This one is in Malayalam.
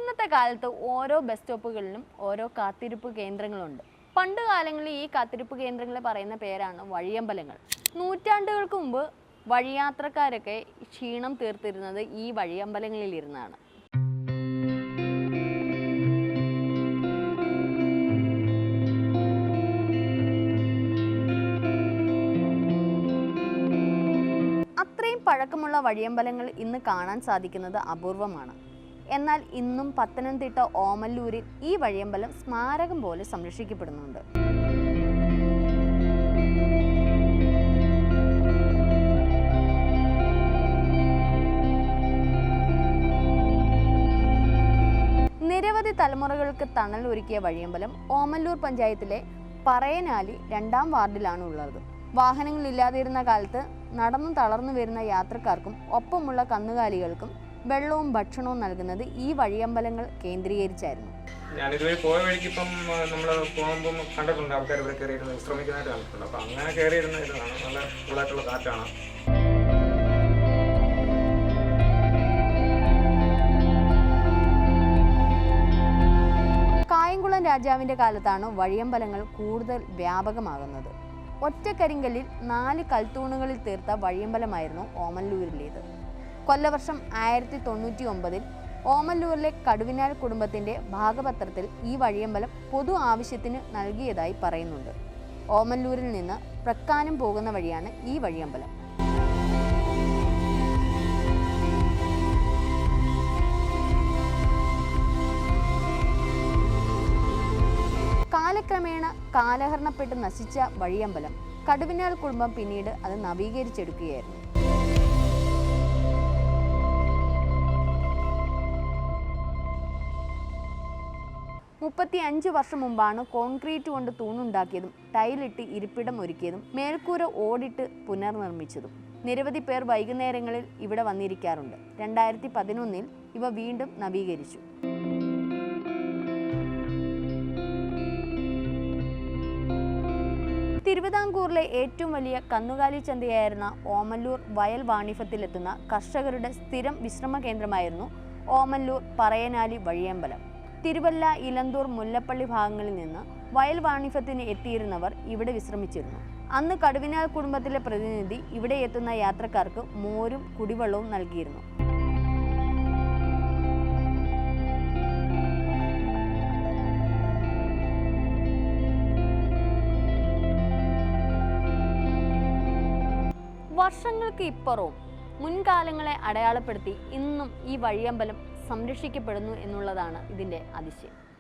ഇന്നത്തെ കാലത്ത് ഓരോ ബസ് സ്റ്റോപ്പുകളിലും ഓരോ കാത്തിരിപ്പ് കേന്ദ്രങ്ങളുണ്ട്. പണ്ട് കാലങ്ങളിൽ ഈ കാത്തിരിപ്പ് കേന്ദ്രങ്ങളെ പറയുന്ന പേരാണ് വഴിയമ്പലങ്ങൾ. നൂറ്റാണ്ടുകൾക്ക് മുമ്പ് വഴിയാത്രക്കാരൊക്കെ ക്ഷീണം തീർത്തിരുന്നത് ഈ വഴിയമ്പലങ്ങളിൽ ഇരുന്നാണ്. അത്രയും പഴക്കമുള്ള വഴിയമ്പലങ്ങൾ ഇന്ന് കാണാൻ സാധിക്കുന്നത് അപൂർവമാണ്. എന്നാൽ ഇന്നും പത്തനംതിട്ട ഓമല്ലൂരിൽ ഈ വഴിയമ്പലം സ്മാരകം പോലെ സംരക്ഷിക്കപ്പെടുന്നുണ്ട്. നിരവധി തലമുറകൾക്ക് തണൽ ഒരുക്കിയ വഴിയമ്പലം ഓമല്ലൂർ പഞ്ചായത്തിലെ പറയനാലി 2-ാം വാർഡിലാണ് ഉള്ളത്. വാഹനങ്ങളില്ലാതിരുന്ന കാലത്ത് നടന്നു തളർന്നു വരുന്ന യാത്രക്കാർക്കും ഒപ്പമുള്ള കന്നുകാലികൾക്കും വെള്ളവും ഭക്ഷണവും നൽകുന്നത് ഈ വഴിയമ്പലങ്ങൾ കേന്ദ്രീകരിച്ചായിരുന്നു. ഞാനിതുവരെ പോയ വഴിക്ക് ഇപ്പം നമ്മൾ പോകുമ്പം കണ്ടിട്ടുണ്ട്, ആൾക്കാർ ഇവിടെ കയറിയിരുന്ന് വിശ്രമിക്കുന്നതായിട്ട് കണ്ടിട്ടുണ്ട്. അപ്പം അങ്ങനെ കയറിയിരുന്ന ഇതാണ്, നല്ല കൂളായിട്ടുള്ള കാറ്റാണ്. കായംകുളം രാജാവിൻ്റെ കാലത്താണ് വഴിയമ്പലങ്ങൾ കൂടുതൽ വ്യാപകമാകുന്നത്. ഒറ്റക്കരിങ്കല്ലിൽ 4 കൽത്തൂണുകളിൽ തീർത്ത വഴിയമ്പലമായിരുന്നു ഓമല്ലൂരിലേത്. കൊല്ലവർഷം 1099 ഓമല്ലൂരിലെ കടുവിനാൽ കുടുംബത്തിൻ്റെ ഭാഗപത്രത്തിൽ ഈ വഴിയമ്പലം പൊതു ആവശ്യത്തിന് നൽകിയതായി പറയുന്നുണ്ട്. ഓമല്ലൂരിൽ നിന്ന് പ്രക്കാനം പോകുന്ന വഴിയാണ് ഈ വഴിയമ്പലം. കാലക്രമേണ കാലഹരണപ്പെട്ട് നശിച്ച വഴിയമ്പലം കടുവിനാൽ കുടുംബം പിന്നീട് അത് നവീകരിച്ചെടുക്കുകയായിരുന്നു. 35 വർഷം മുമ്പാണ് കോൺക്രീറ്റ് കൊണ്ട് തൂണുണ്ടാക്കിയതും ടൈലിട്ട് ഇരിപ്പിടം ഒരുക്കിയതും മേൽക്കൂര ഓടിട്ട് പുനർനിർമ്മിച്ചതും. നിരവധി പേർ വൈകുന്നേരങ്ങളിൽ ഇവിടെ വന്നിരിക്കാറുണ്ട്. 2011 ഇവ വീണ്ടും നവീകരിച്ചു. തിരുവിതാംകൂറിലെ ഏറ്റവും വലിയ കന്നുകാലി ചന്തയായിരുന്ന ഓമല്ലൂർ വയൽ വാണിഭത്തിലെത്തുന്ന കർഷകരുടെ സ്ഥിരം വിശ്രമ കേന്ദ്രമായിരുന്നു ഓമല്ലൂർ പറയനാലി വഴിയമ്പലം. തിരുവല്ല, ഇലന്തൂർ, മുല്ലപ്പള്ളി ഭാഗങ്ങളിൽ നിന്ന് വയൽ വാണിഭത്തിന് എത്തിയിരുന്നവർ ഇവിടെ വിശ്രമിച്ചിരുന്നു. അന്ന് കടുവിനാൽ കുടുംബത്തിലെ പ്രതിനിധി ഇവിടെ എത്തുന്ന യാത്രക്കാർക്ക് മോരും കുടിവെള്ളവും നൽകിയിരുന്നു. വർഷങ്ങൾക്ക് ഇപ്പുറവും മുൻകാലങ്ങളെ അടയാളപ്പെടുത്തി ഇന്നും ഈ വഴിയമ്പലം സംരക്ഷിക്കപ്പെടുന്നു എന്നുള്ളതാണ് ഇതിൻ്റെ അതിശയം.